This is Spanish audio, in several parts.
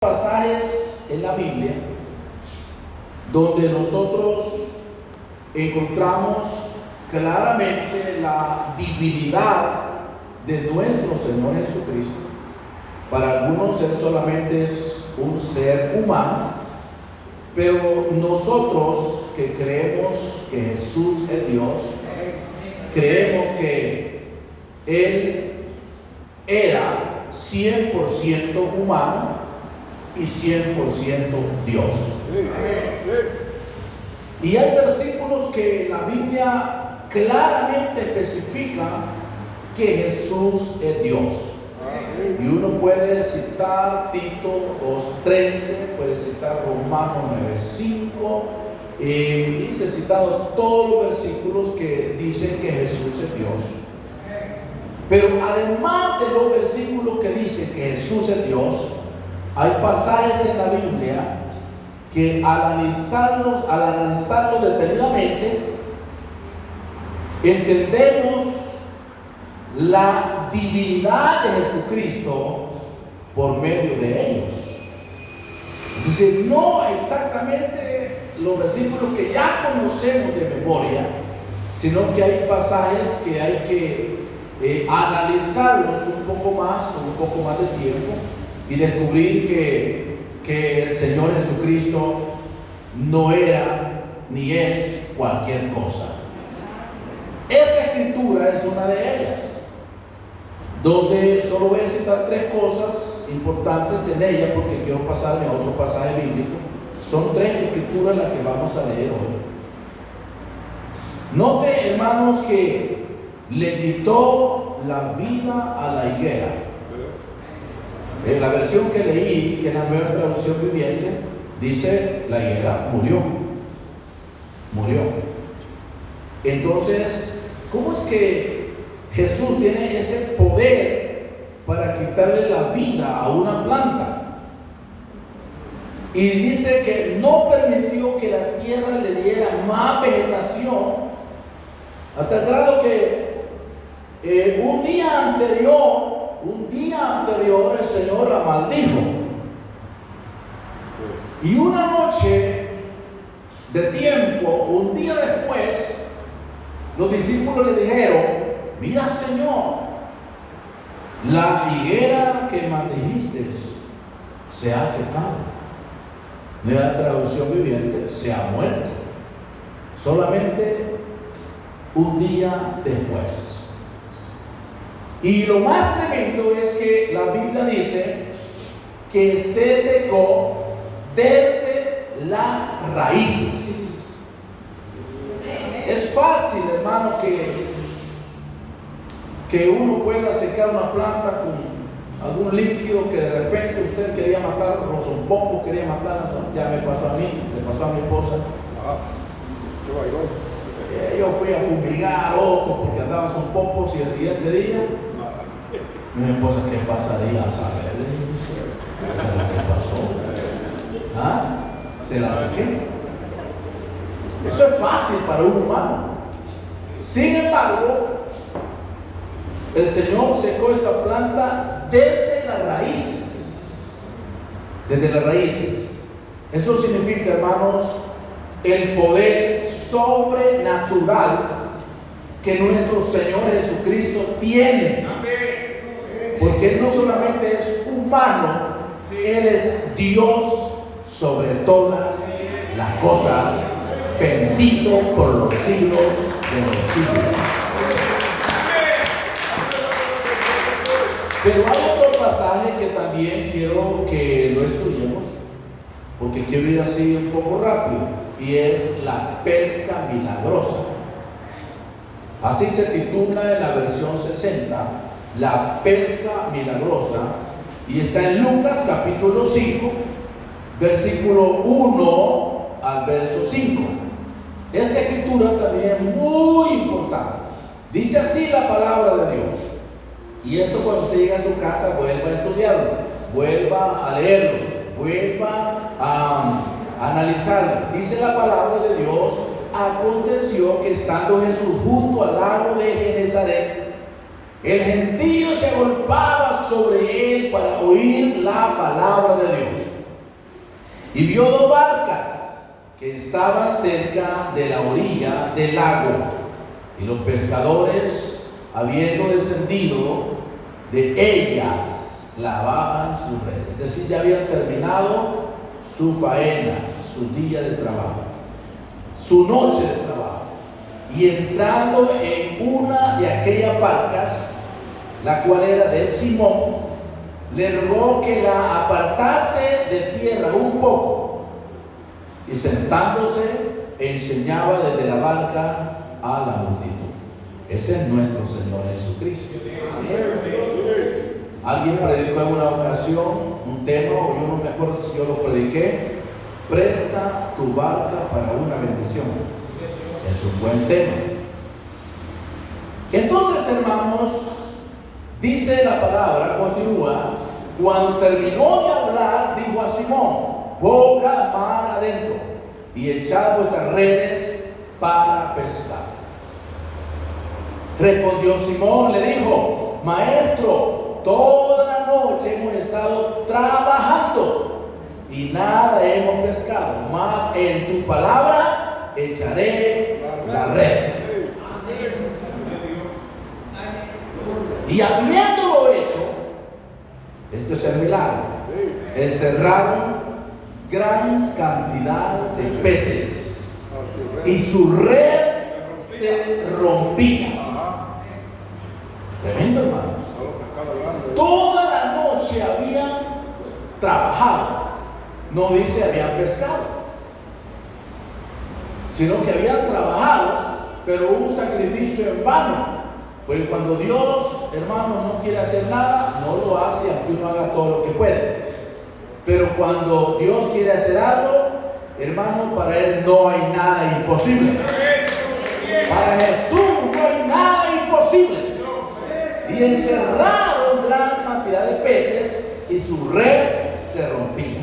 Pasajes en la Biblia donde nosotros encontramos claramente la divinidad de nuestro Señor Jesucristo. Para algunos Él solamente es un ser humano, pero nosotros que creemos que Jesús es Dios, creemos que Él era 100% humano y 100% Dios. Y hay versículos que la Biblia claramente especifica que Jesús es Dios. Y uno puede citar Tito 2:13, puede citar Romanos 9:5, y se han citado todos los versículos que dicen que Jesús es Dios. Pero además de los versículos que dicen que Jesús es Dios, hay pasajes en la Biblia que al analizarlos detenidamente, entendemos la divinidad de Jesucristo por medio de ellos. Dice, no exactamente los versículos que ya conocemos de memoria, sino que hay pasajes que hay que analizarlos un poco más, con un poco más de tiempo, y descubrir que el Señor Jesucristo no era ni es cualquier cosa. Esta escritura es una de ellas, donde solo voy a citar tres cosas importantes en ella, porque quiero pasarme a otro pasaje bíblico. Son tres escrituras las que vamos a leer hoy. Note, hermanos, que le quitó la vida a la higuera. En la versión que leí, que es la Nueva Traducción Viviente, dice: la higuera murió. Entonces, ¿cómo es que Jesús tiene ese poder para quitarle la vida a una planta? Y dice que no permitió que la tierra le diera más vegetación, hasta el grado que un día anterior el Señor la maldijo. Y una noche de tiempo, un día después, los discípulos le dijeron: mira, Señor, la higuera que maldijiste se ha secado. Nueva Traducción Viviente, se ha muerto. Solamente un día después. Y lo más tremendo es que la Biblia dice que se secó desde las raíces. Es fácil, hermano, que uno pueda secar una planta con algún líquido que de repente usted quería matar, los zompopos quería matar. Ya me pasó a mí, le pasó a mi esposa. Yo fui a fumigar otro porque andaba zompopos, y el siguiente día mi esposa: ¿qué pasaría? A saber, ¿qué pasó? ¿Ah? ¿Se la sequé? Eso es fácil para un humano. Sin embargo, el Señor secó esta planta desde las raíces. Desde las raíces. Eso significa, hermanos, el poder sobrenatural que nuestro Señor Jesucristo tiene. Porque Él no solamente es humano, Él es Dios sobre todas las cosas, bendito por los siglos de los siglos. Pero hay otro pasaje que también quiero que lo estudiemos, porque quiero ir así un poco rápido, y es la pesca milagrosa. Así se titula en la versión 60, la pesca milagrosa, y está en Lucas capítulo 5, versículo 1 al verso 5. Esta escritura también es muy importante. Dice así la palabra de Dios. Y esto, cuando usted llegue a su casa, vuelva a estudiarlo, vuelva a leerlo, vuelva a analizarlo. Dice la palabra de Dios: aconteció que estando Jesús junto al lago de Genezaret, el gentío se agolpaba sobre él para oír la palabra de Dios. y vio dos barcas que estaban cerca de la orilla del lago, y los pescadores, habiendo descendido de ellas, lavaban su red. Es decir, ya habían terminado su faena, su día de trabajo, su noche de trabajo, y entrando en una de aquellas barcas, la cual era de Simón, le rogó que la apartase de tierra un poco, y sentándose enseñaba desde la barca a la multitud. Ese es nuestro Señor Jesucristo. Alguien predicó en una ocasión un tema, o yo no me acuerdo si yo lo prediqué: presta tu barca para una bendición. Es un buen tema. Entonces, hermanos, dice la palabra, continúa: cuando terminó de hablar, dijo a Simón: ponga mar adentro y echad vuestras redes para pescar. Respondió Simón, le dijo: maestro, toda la noche hemos estado trabajando y nada hemos pescado, mas en tu palabra echaré la red. Y habiéndolo hecho, esto es el milagro, encerraron gran cantidad de peces y su red se rompía. Tremendo, hermanos. Toda la noche habían trabajado. No dice habían pescado, sino que habían trabajado, pero un sacrificio en vano. Pues cuando Dios, hermano, no quiere hacer nada, no lo hace, aunque uno haga todo lo que puede. Pero cuando Dios quiere hacer algo, hermano, para Él no hay nada imposible. Para Jesús no hay nada imposible. Y encerraron gran cantidad de peces y su red se rompía.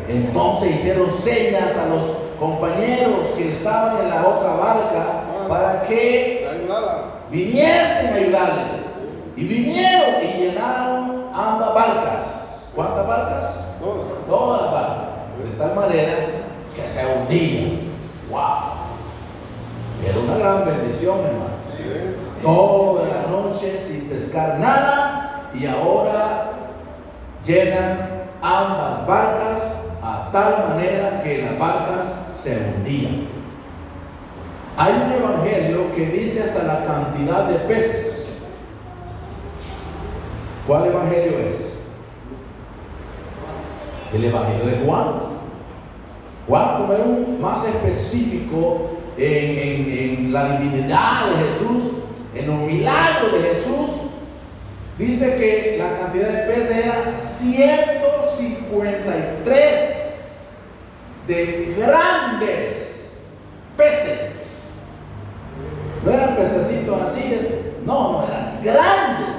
Entonces hicieron señas a los compañeros que estaban en la otra barca para que viniesen a ayudarles. Y vinieron y llenaron ambas barcas. ¿Cuántas barcas? Todas las barcas. De tal manera que se hundían. ¡Wow! Era una gran bendición, hermano. Toda la noche sin pescar nada, y ahora llenan ambas barcas a tal manera que las barcas se hundían. Hay un evangelio que dice hasta la cantidad de peces. ¿Cuál evangelio es? El evangelio de Juan. Juan, como es más específico en la divinidad de Jesús, en los milagros de Jesús, dice que la cantidad de peces era 153 de grandes peces. No eran pececitos así, no, eran grandes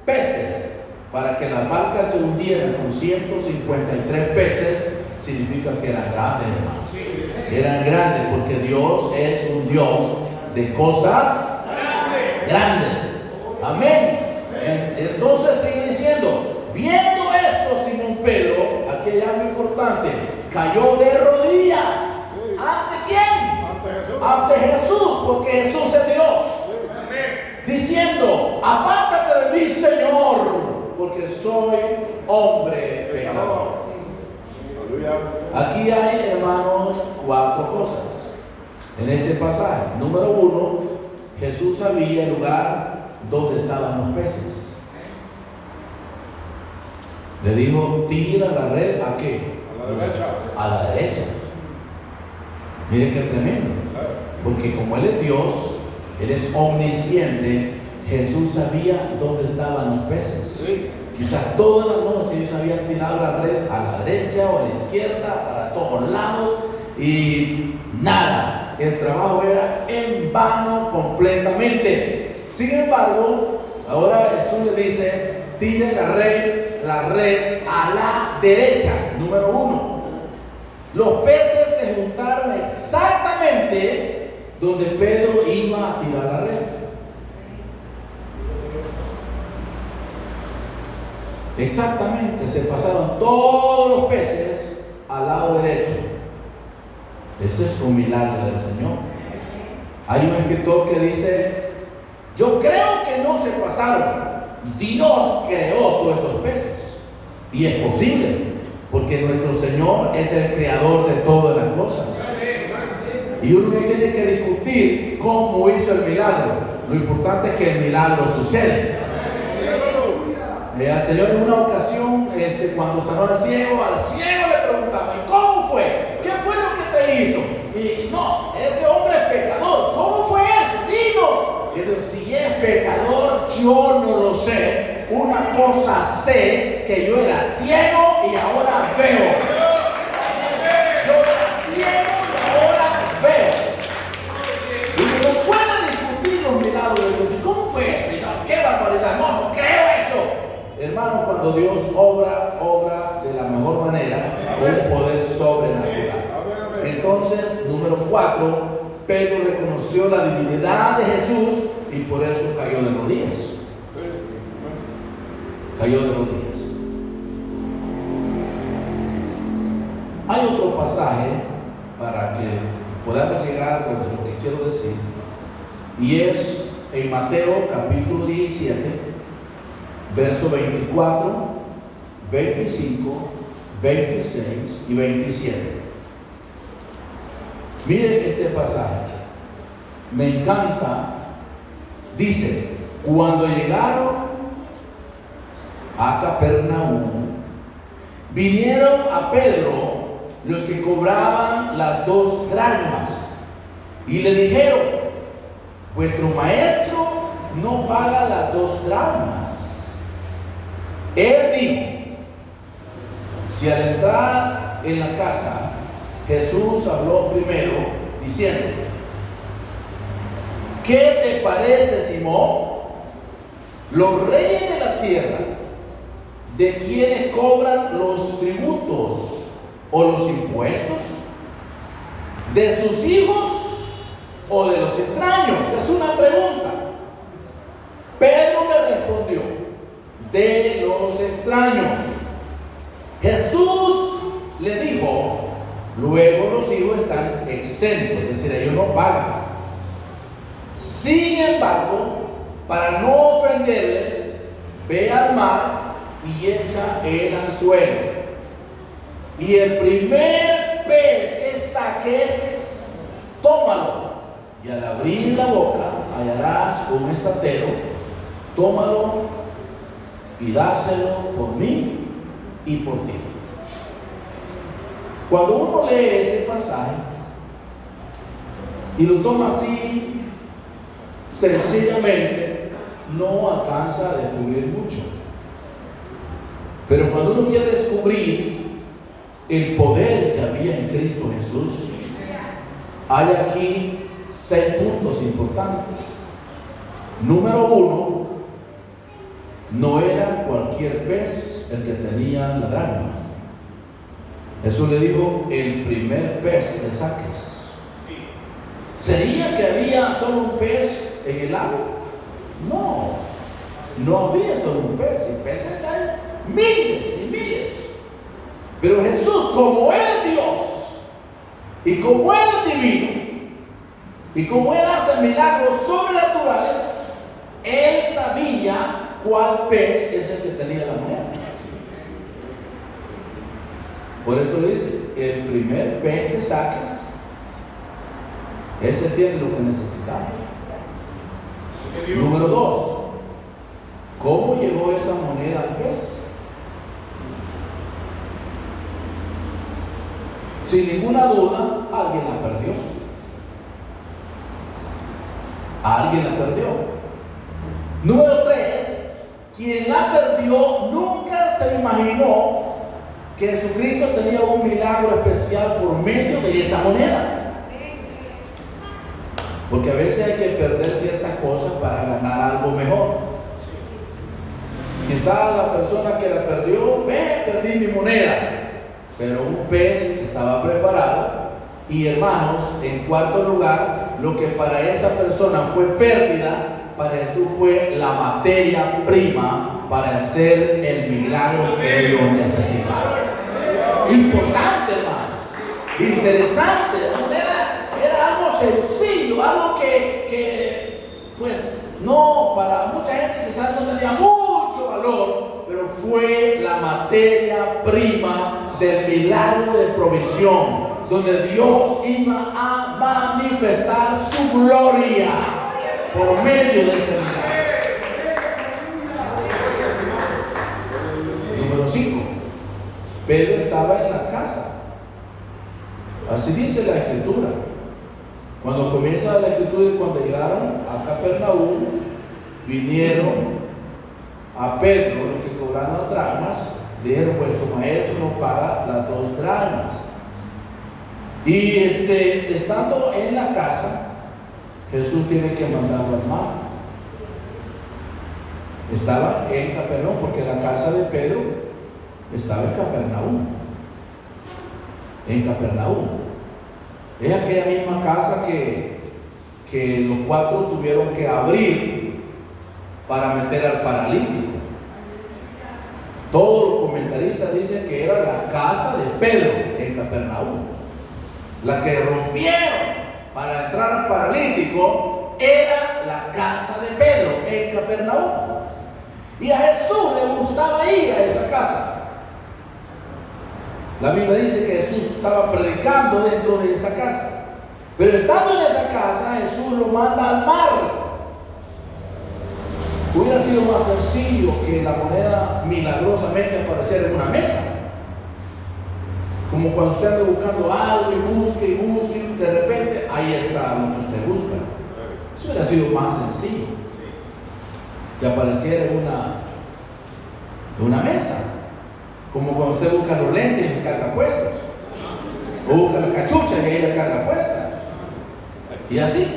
peces. Para que las barcas se hundieran con 153 peces, significa que eran grandes, hermanos. Eran grandes, porque Dios es un Dios de cosas grandes. Amén. Entonces sigue diciendo: viendo esto, Simón Pedro, aquí hay algo importante, cayó de rodillas. ¿Ante quién? Ante Jesús, porque Jesús es Dios. Diciendo: apártate de mí, Señor, porque soy hombre pecador. Aquí hay, hermanos, 4 cosas en este pasaje. Número 1, Jesús sabía el lugar donde estaban los peces. Le dijo: tira la red, ¿a qué? A la derecha. A la derecha. Miren qué tremendo. Porque como Él es Dios, Él es omnisciente, Jesús sabía dónde estaban los peces. Sí. Quizás toda la noche ellos habían tirado la red a la derecha o a la izquierda, para todos lados, y nada. El trabajo era en vano completamente. Sin embargo, ahora Jesús le dice: tire la red a la derecha. Número 1. Los peces se juntaron exactamente donde Pedro iba a tirar la red. Exactamente, se pasaron todos los peces al lado derecho. Ese es un milagro del Señor. Hay un escritor que dice: yo creo que no se pasaron. Dios creó todos esos peces. Y es posible, porque nuestro Señor es el creador de todas las cosas. Y uno no tiene que discutir cómo hizo el milagro. Lo importante es que el milagro sucede. Al Señor en una ocasión, cuando sanó al ciego le preguntaba: ¿y cómo fue? ¿Qué fue lo que te hizo? Y no, ese hombre es pecador. ¿Cómo fue eso? Dinos. Y él dijo: si es pecador, yo no lo sé. Una cosa sé, que yo era ciego y ahora veo. Yo era ciego y ahora veo. Y uno puede discutir los milagros de Dios. ¿Y cómo fue eso? Y no, ¡qué barbaridad! No creo eso. Hermano, cuando Dios obra de la mejor manera, un poder sobrenatural. Entonces, número 4, Pedro reconoció la divinidad de Jesús y por eso cayó de rodillas. Cayó de rodillas. Hay otro pasaje para que podamos llegar a lo que quiero decir, y es en Mateo capítulo 17, verso 24, 25, 26 y 27. Miren este pasaje. Me encanta. Dice: cuando llegaron a Capernaum, vinieron a Pedro los que cobraban las 2 dracmas y le dijeron: vuestro maestro no paga las 2 dracmas. Él dijo: si al entrar en la casa Jesús habló primero diciendo: ¿qué te parece, Simón? Los reyes de la tierra, ¿de quiénes cobran los tributos o los impuestos? ¿De sus hijos o de los extraños? Es una pregunta. Pedro le respondió: de los extraños. Jesús le dijo: luego los hijos están exentos, es decir, ellos no pagan. Sin embargo, para no ofenderles, ve al mar y echa el anzuelo, y el primer pez que saques, tómalo, y al abrir la boca hallarás un estatero. Tómalo y dáselo por mí y por ti. Cuando uno lee ese pasaje y lo toma así sencillamente, no alcanza a descubrir mucho. Pero cuando uno quiere descubrir el poder que había en Cristo Jesús, hay aquí 6 puntos importantes. Número 1, no era cualquier pez el que tenía la dracma. Jesús le dijo: el primer pez que saques. ¿Sería que había solo un pez en el lago? No había solo un pez. Y peces hay miles y miles. Pero Jesús, como Él es Dios, y como Él es divino, y como Él hace milagros sobrenaturales, Él sabía cuál pez es el que tenía la moneda. Por eso le dice: el primer pez que saques, ese tiene lo que necesitamos. Número 2, ¿cómo llegó esa moneda al pez? Sin ninguna duda, alguien la perdió. Alguien la perdió. Número 3, quien la perdió nunca se imaginó que Jesucristo tenía un milagro especial por medio de esa moneda. Porque a veces hay que perder ciertas cosas para ganar algo mejor. Quizás la persona que la perdió: perdí mi moneda. Pero un pez estaba preparado. Y hermanos, en cuarto lugar, lo que para esa persona fue pérdida, para Jesús fue la materia prima para hacer el milagro que ellos necesitaban. Importante, hermanos. interesante, ¿no? Era algo sencillo, algo que pues no, para mucha gente quizás no tenía mucho valor, pero fue la materia prima del milagro de provisión, donde Dios iba a manifestar su gloria por medio de ese milagro. Número 5. Pedro estaba en la casa. Así dice la Escritura. Cuando comienza la Escritura y cuando llegaron a Capernaum, vinieron a Pedro, los que cobraron las dracmas, dijeron: pues tu maestro no paga las 2 dracmas. Y estando en la casa, Jesús tiene que mandarlo al mar. Estaba en Capernaum, porque la casa de Pedro estaba en Capernaum. En Capernaum. Es aquella misma casa que los 4 tuvieron que abrir para meter al paralítico. Todos los comentaristas dicen que era la casa de Pedro en Capernaum. La que rompieron para entrar al paralítico era la casa de Pedro en Capernaum. Y a Jesús le gustaba ir a esa casa. La Biblia dice que Jesús estaba predicando dentro de esa casa. Pero estando en esa casa, Jesús lo manda al mar. Hubiera sido más sencillo que la moneda milagrosamente apareciera en una mesa. Como cuando usted anda buscando algo y busque, y de repente ahí está lo que usted busca. Eso hubiera sido más sencillo. Que apareciera en una mesa. Como cuando usted busca los lentes y los carga puestos. O busca la cachucha y ahí la carga puesta. Y así.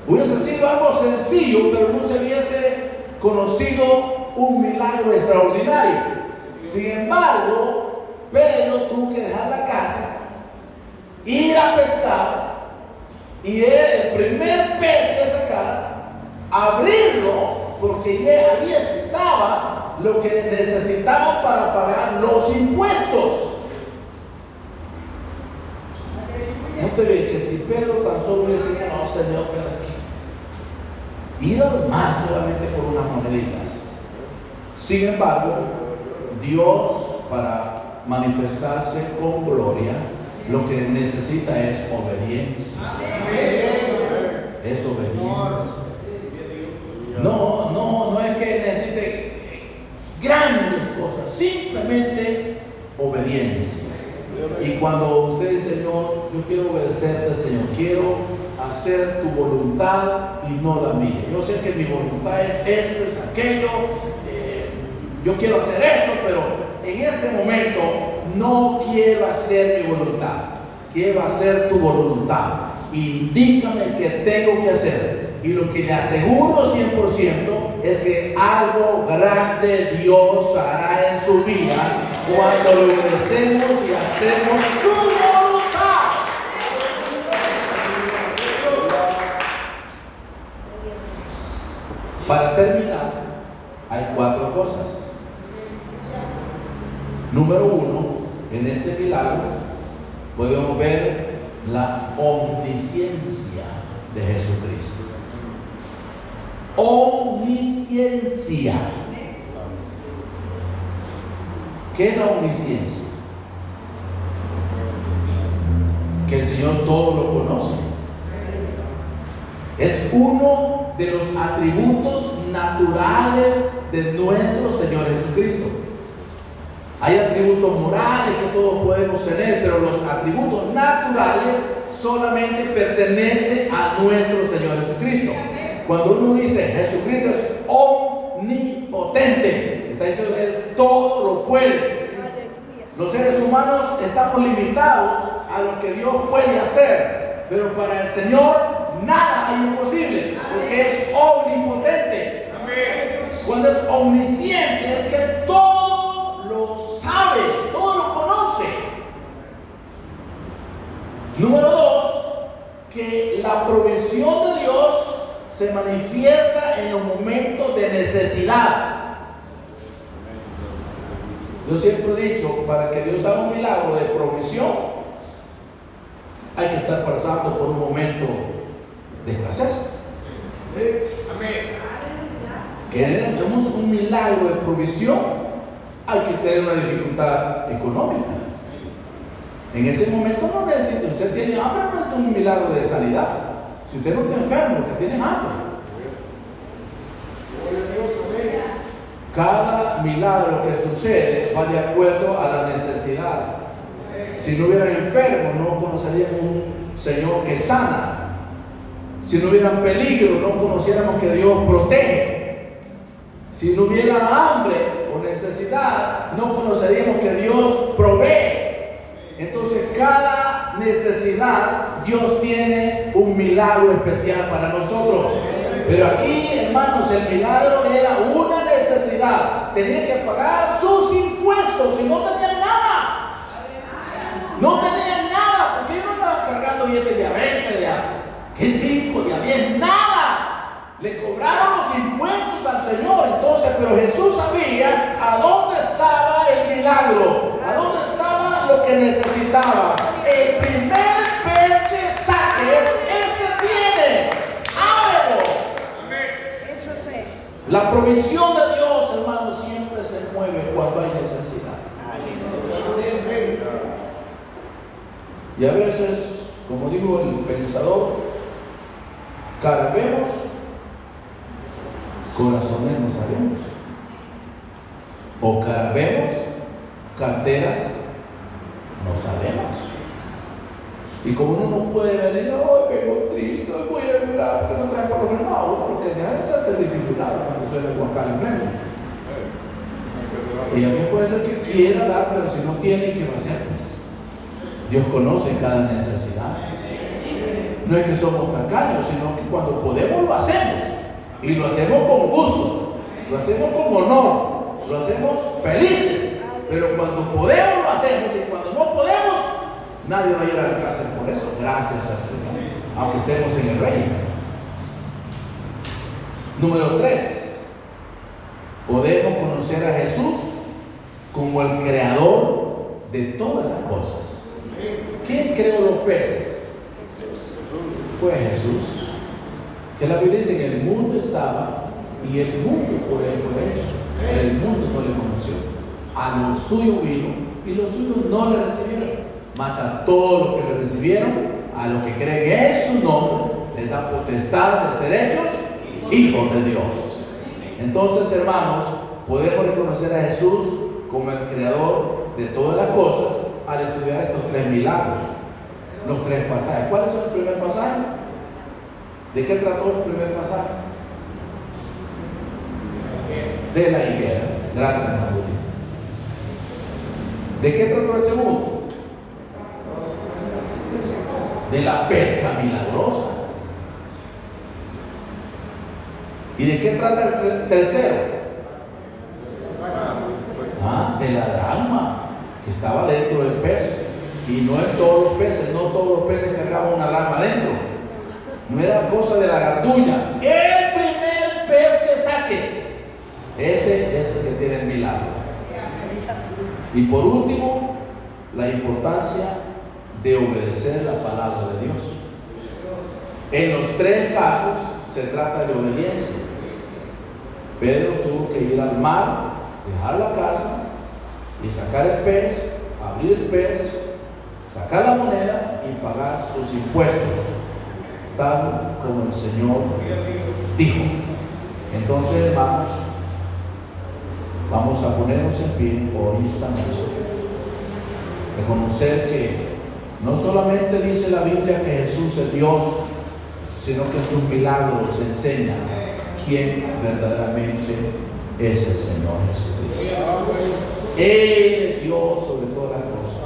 Hubiese sido algo sencillo, pero no se hubiese conocido un milagro extraordinario. Sin embargo, Pedro tuvo que dejar la casa, ir a pescar, y el primer pez que sacar, abrirlo, porque ahí estaba lo que necesitaban para pagar los impuestos. No te ves que si Pedro tan solo decía: no, Señor, pero aquí ir al mar solamente por unas moneditas. Sin embargo, Dios, para manifestarse con gloria, lo que necesita es obediencia. Es obediencia. No es que necesite grandes cosas, simplemente obediencia. Y cuando usted dice: Señor, yo quiero obedecerte, Señor, quiero hacer tu voluntad y no la mía. Yo sé que mi voluntad es esto, es aquello, yo quiero hacer eso, pero en este momento no quiero hacer mi voluntad, quiero hacer tu voluntad. Indícame qué tengo que hacer. Y lo que le aseguro 100% es que algo grande Dios hará en su vida cuando lo obedecemos y hacemos su voluntad. Para terminar, hay 4 cosas. Número 1, en este milagro podemos ver la omnisciencia de Jesucristo. Omnisciencia. ¿Qué es la omnisciencia? Que el Señor todo lo conoce. Es uno de los atributos naturales de nuestro Señor Jesucristo. Hay atributos morales que todos podemos tener, pero los atributos naturales solamente pertenecen a nuestro Señor Jesucristo. Cuando uno dice Jesucristo es omnipotente, está diciendo Él todo lo puede. Los seres humanos estamos limitados a lo que Dios puede hacer, pero para el Señor nada hay imposible, porque es omnipotente. Cuando es omnisciente es que Él todo lo sabe, todo lo conoce. Número 2, que la provisión de Dios se manifiesta en los momentos de necesidad. Yo siempre he dicho, para que Dios haga un milagro de provisión, estar pasando por un momento de escasez. Queremos un milagro de provisión, hay que tener una dificultad económica. En ese momento no necesita, usted tiene hambre, no es un milagro de sanidad. Si usted no está enfermo, usted tiene hambre. Cada milagro que sucede va de acuerdo a la necesidad. Si no hubieran enfermos, no conoceríamos un Señor que sana. Si no hubieran peligro, no conociéramos que Dios protege. Si no hubiera hambre o necesidad, no conoceríamos que Dios provee. Entonces, cada necesidad, Dios tiene un milagro especial para nosotros. Pero aquí, hermanos, el milagro era una necesidad. Tenían que pagar sus impuestos y no tenían nada. No tenían nada, porque ellos no estaban cargando billetes de a 20, de a 5, de a 10, nada. Le cobraron los impuestos al Señor. Entonces, pero Jesús sabía a dónde estaba el milagro, a dónde estaba lo que necesitaba. El primer pez que saque, ese tiene. Ábrelo. Eso es fe. La provisión de Dios, hermanos, siempre se mueve cuando hay necesidad. Y a veces, como dijo el pensador, carguemos, corazones no sabemos. O carguemos, carteras no sabemos. Y como uno no puede venir, hoy vengo triste, hoy voy a llorar, porque no trae por los frenados, porque se hace disciplinado cuando suele guacar enfrente. Y a mí puede ser que quiera dar, pero si no tiene, ¿qué va a hacer? Dios conoce cada necesidad. No es que somos tacaños, sino que cuando podemos lo hacemos. Y lo hacemos con gusto, lo hacemos con honor, lo hacemos felices. Pero cuando podemos lo hacemos, y cuando no podemos, nadie va a ir a la cárcel por eso. Gracias a Señor, aunque estemos en el reino. Número 3. Podemos conocer a Jesús como el creador de todas las cosas. ¿Quién creó los peces? Fue Jesús. Que la Biblia dice que el mundo estaba y el mundo por él fue hecho. El mundo no le conoció. A lo suyo vino y los suyos no le recibieron. Mas a todos los que le recibieron, a los que creen en su nombre, les da potestad de ser hechos hijos de Dios. Entonces, hermanos, podemos reconocer a Jesús como el creador de todas las cosas al estudiar estos 3 milagros, los 3 pasajes. ¿Cuál es el primer pasaje? ¿De qué trató el primer pasaje? De la higuera. Gracias, Manuel. ¿De qué trató el segundo? De la pesca milagrosa. ¿Y de qué trata el tercero? De la dracma que estaba dentro del pez. Y no en todos los peces, no todos los peces cargaban una dracma adentro. No era cosa de la garduña. El primer pez que saques, ese es el que tiene el milagro. Y por último, la importancia de obedecer la palabra de Dios. En los 3 casos se trata de obediencia. Pedro tuvo que ir al mar, dejar la casa y sacar el pez, abrir el pez, sacar la moneda y pagar sus impuestos, tal como el Señor dijo. Entonces, hermanos, vamos a ponernos en pie hoy esta noche, reconocer que no solamente dice la Biblia que Jesús es Dios, sino que sus milagros enseñan quién verdaderamente es el Señor Jesucristo. Él es Dios sobre todas las cosas.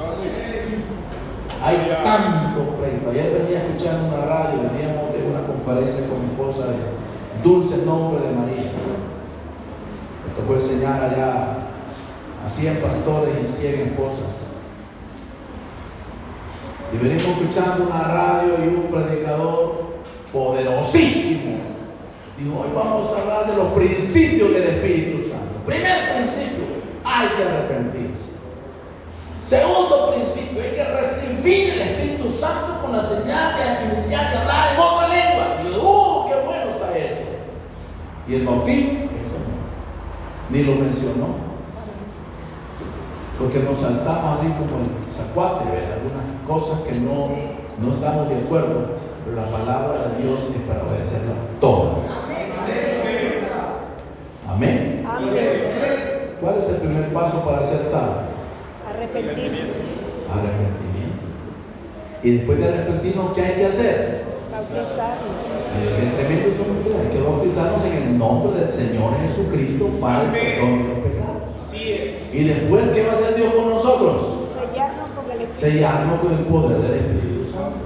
Hay tanto pleito. Ayer venía escuchando una radio, veníamos de una conferencia con mi esposa de Dulce Nombre de María. Me tocó enseñar allá a 100 pastores y 100 esposas. Y venimos escuchando una radio y un predicador poderosísimo. Dijo, hoy vamos a hablar de los principios del Espíritu Santo. Primer principio, hay que arrepentirse. Segundo principio, hay que recibir el Espíritu Santo Santo con la señal de iniciar y hablar en otra lengua. Y yo, qué bueno está eso. Y el bautismo, eso no, ni lo mencionó. Porque nos saltamos así como el zacuate, ¿verdad? Algunas cosas que no estamos de acuerdo, pero la palabra de Dios es para obedecerla toda. Amén. Amén. ¿Cuál es el primer paso para ser salvo? Arrepentirse. Arrepentimiento. Y después de arrepentirnos, ¿qué hay que hacer? Bautizarnos. Evidentemente hay que bautizarnos en el nombre del Señor Jesucristo para el perdón de los pecados. Y después, ¿qué va a hacer Dios con nosotros? Sellarnos con el Espíritu. Sellarnos con el poder del Espíritu Santo.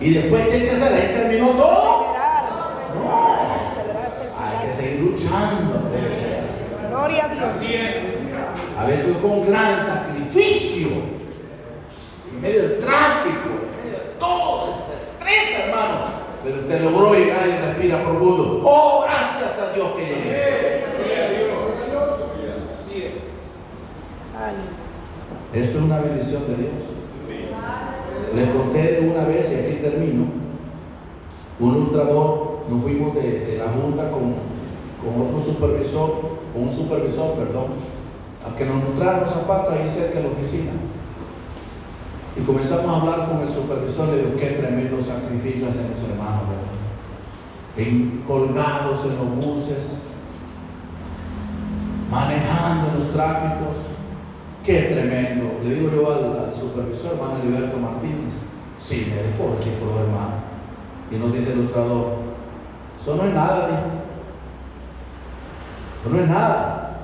Y después, ¿qué hay que hacer? Ahí terminó todo. Perseverar. No. Perseverar hasta el Hay que final. seguir luchando. Gloria a Dios. A veces con gran sacrificio, en medio del tráfico, en medio de todo, se estresa, hermano. Pero usted logró llegar y respira profundo. Oh, gracias a Dios que llegué. Ánimo. Eso es una bendición de Dios. Les conté de una vez, y aquí termino, un ilustrador, nos fuimos de la junta con otro supervisor, con un supervisor, a que nos mostraran los zapatos ahí cerca de la oficina. Y comenzamos a hablar con el supervisor, le digo, qué tremendo sacrificio hacen los hermanos, ¿verdad? Colgados en los buses, manejando en los tráficos. Qué tremendo. Le digo yo al supervisor, hermano Heriberto Martínez, sí, me dijo, pobrecito los hermanos. Y nos dice el ilustrador, eso no es nada, dijo. Eso no es nada.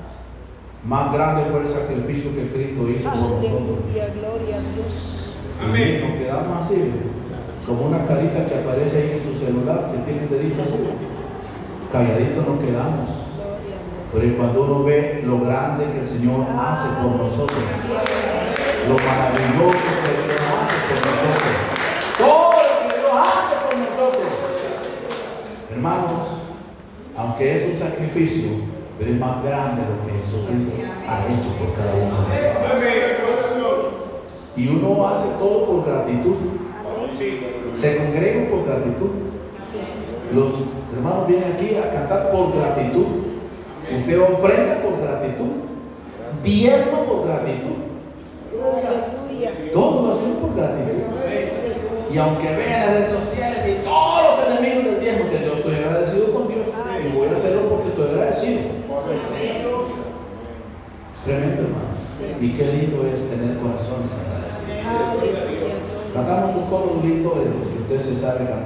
Más grande fue el sacrificio que Cristo hizo por nosotros. Aleluya, gloria a Dios. Amén. Nos quedamos así, como una carita que aparece ahí en su celular, que tiene el dedito así. Calladito nos quedamos. Gloria a Dios. Pero cuando uno ve lo grande que el Señor hace por nosotros, lo maravilloso que Dios hace por nosotros, todo lo que Dios hace por nosotros, hermanos, aunque es un sacrificio, pero es más grande lo que Jesucristo ha hecho por cada uno de nosotros. Y uno hace todo por gratitud. Se congrega por gratitud. Los hermanos vienen aquí a cantar por gratitud. Usted ofrenda por gratitud. Diezma por gratitud. Aleluya. Todo lo hacemos por gratitud. Sí. Y aunque vean las redes sociales y todos los enemigos del diezmo, que yo estoy agradecido con Dios. Y voy a hacerlo porque estoy agradecido. Es tremendo, hermano. Y qué lindo es tener corazones agradecidos. Aleluya. Cantamos un coro lindo de los que usted se sabe cantar.